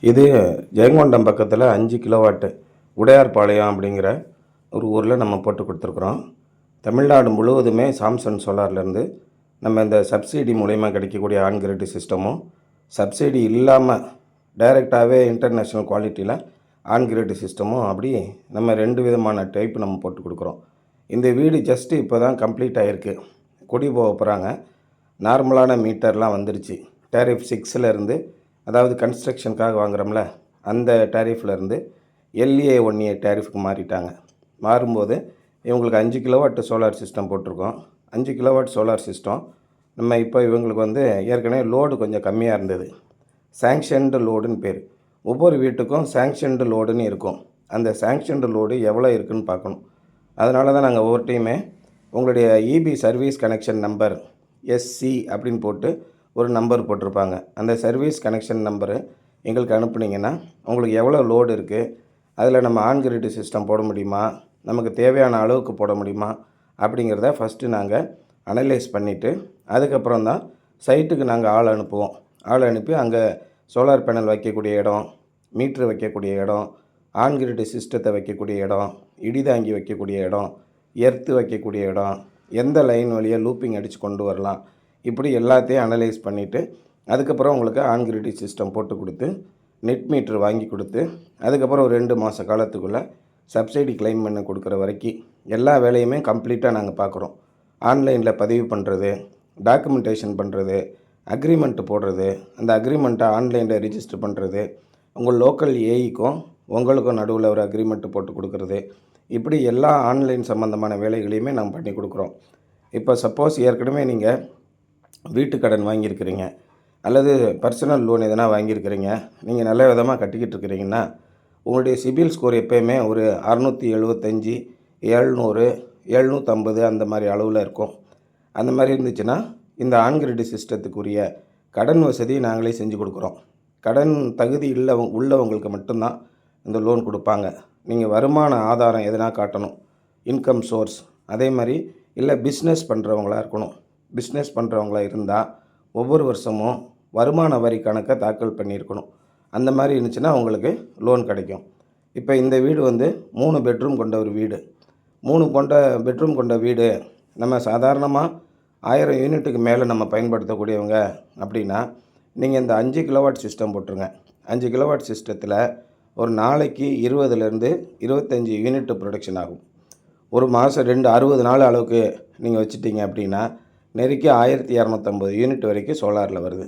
இது ஜெயங்கொண்டம் பக்கத்தில் 5 கிலோவாட்டு உடையார்பாளையம் அப்படிங்கிற ஒரு ஊரில் நம்ம போட்டு கொடுத்துருக்குறோம். தமிழ்நாடு முழுவதுமே சாம்சங் சோலார்லேருந்து நம்ம இந்த சப்சிடி மூலயமா கிடைக்கக்கூடிய ஆன் கிரிட் சிஸ்டமும், சப்சிடி இல்லாமல் டைரெக்டாகவே இன்டர்நேஷ்னல் குவாலிட்டியில் ஆன் கிரிட் சிஸ்டமும், அப்படி நம்ம 2 விதமான டைப் நம்ம போட்டு கொடுக்குறோம். இந்த வீடு ஜஸ்ட்டு இப்போ தான் கம்ப்ளீட் ஆகிருக்கு. குடி போக போகிறாங்க. நார்மலான மீட்டர்லாம் வந்துருச்சு. டேரிஃப் 6லேருந்து, அதாவது கன்ஸ்ட்ரக்ஷனுக்காக வாங்குகிறோம்ல அந்த டேரிஃப்லேருந்து LA 1A டேரிஃப்க்கு மாறிட்டாங்க. மாறும்போது இவங்களுக்கு 5 கிலோவாட் சோலார் சிஸ்டம் போட்டிருக்கோம். 5 கிலோவாட் சோலார் சிஸ்டம் நம்ம இப்போ இவங்களுக்கு ஏற்கனவே லோடு கொஞ்சம் கம்மியாக இருந்தது. சேங்ஷன்டு லோடுன்னு பேர். ஒவ்வொரு வீட்டுக்கும் சேங்ஷன்டு லோடுன்னு இருக்கும். அந்த சேங்ஷன்டு லோடு எவ்வளோ இருக்குதுன்னு பார்க்கணும். அதனால தான் நாங்கள் ஒவ்வொரு டைமே உங்களுடைய EB service connection number SC அப்படின்னு போட்டு ஒரு நம்பர் போட்டிருப்பாங்க. அந்த சர்வீஸ் கனெக்ஷன் நம்பரு எங்களுக்கு அனுப்புனீங்கன்னா உங்களுக்கு எவ்வளோ லோடு இருக்குது, அதில் நம்ம ஆன் கிரிட் சிஸ்டம் போட முடியுமா, நமக்கு தேவையான அளவுக்கு போட முடியுமா அப்படிங்கிறத ஃபஸ்ட்டு நாங்கள் அனலைஸ் பண்ணிவிட்டு அதுக்கப்புறம் தான் சைட்டுக்கு நாங்கள் ஆள் அனுப்புவோம். ஆள் அனுப்பி அங்கே சோலார் பேனல் வைக்கக்கூடிய இடம், மீட்ரு வைக்கக்கூடிய இடம், ஆன் கிரிட் சிஸ்டத்தை வைக்கக்கூடிய இடம், இடிதாங்கி வைக்கக்கூடிய இடம், எர்த்து வைக்கக்கூடிய இடம், எந்த லைன் வழியாக லூப்பிங் அடித்து கொண்டு வரலாம், இப்படி எல்லாத்தையும் அனலைஸ் பண்ணிவிட்டு அதுக்கப்புறம் உங்களுக்கு ஆன் கிரிட் சிஸ்டம் போட்டு கொடுத்து நெட் மீட்ரு வாங்கி கொடுத்து அதுக்கப்புறம் ஒரு 2 மாத காலத்துக்குள்ளே சப்சிடி கிளைம் பண்ணி கொடுக்குற வரைக்கும் எல்லா வேலையுமே கம்ப்ளீட்டாக நாங்கள் பார்க்குறோம். ஆன்லைனில் பதிவு பண்ணுறது, டாக்குமெண்டேஷன் பண்ணுறது, அக்ரிமெண்ட்டு போடுறது, அந்த அக்ரிமெண்ட்டை ஆன்லைனில் ரிஜிஸ்டர் பண்ணுறது, உங்கள் லோக்கல் ஏஇக்கும் உங்களுக்கும் நடுவில் ஒரு அக்ரிமெண்ட்டு போட்டு கொடுக்குறது, இப்படி எல்லா ஆன்லைன் சம்மந்தமான வேலைகளையுமே நாங்கள் பண்ணி கொடுக்குறோம். இப்போ சப்போஸ் ஏற்கனவே நீங்கள் வீட்டு கடன் வாங்கியிருக்கிறீங்க அல்லது பர்சனல் லோன் எதனா வாங்கியிருக்கிறீங்க, நீங்கள் நல்ல விதமாக கட்டிக்கிட்டு இருக்கிறீங்கன்னா உங்களுடைய சிபில் ஸ்கோர் எப்போயுமே ஒரு 675, 700, 750 அந்த மாதிரி அளவில் இருக்கும். அந்த மாதிரி இருந்துச்சுன்னா இந்த ஆன் கிரிட் சிஸ்டத்துக்குரிய கடன் வசதியை நாங்களே செஞ்சு கொடுக்குறோம். கடன் தகுதி உள்ளவங்களுக்கு மட்டும்தான் இந்த லோன் கொடுப்பாங்க. நீங்கள் வருமான ஆதாரம் எதனா காட்டணும், இன்கம் சோர்ஸ். அதே மாதிரி இல்லை பிஸ்னஸ் பண்ணுறவங்களா இருக்கணும். பிஸ்னஸ் பண்ணுறவங்களா இருந்தால் ஒவ்வொரு வருஷமும் வருமான வரி கணக்கை தாக்கல் பண்ணியிருக்கணும். அந்த மாதிரி இருந்துச்சுன்னா உங்களுக்கு லோன் கிடைக்கும். இப்போ இந்த வீடு 3 பெட்ரூம் கொண்ட ஒரு வீடு. 3 பெட்ரூம் கொண்ட வீடு நம்ம சாதாரணமாக 1000 யூனிட்டுக்கு மேலே நம்ம பயன்படுத்தக்கூடியவங்க அப்படின்னா நீங்கள் இந்த 5 கிலோவாட் சிஸ்டம் போட்டுருங்க. 5 கிலோவாட் சிஸ்டத்தில் ஒரு நாளைக்கு 20லேருந்து 25 யூனிட் ப்ரொடக்ஷன் ஆகும். ஒரு மாதம் 60 நாள் அளவுக்கு நீங்கள் வச்சுட்டிங்க அப்படின்னா நெருக்கி 1250 யூனிட் வரைக்கும் சோலாரில் வருது.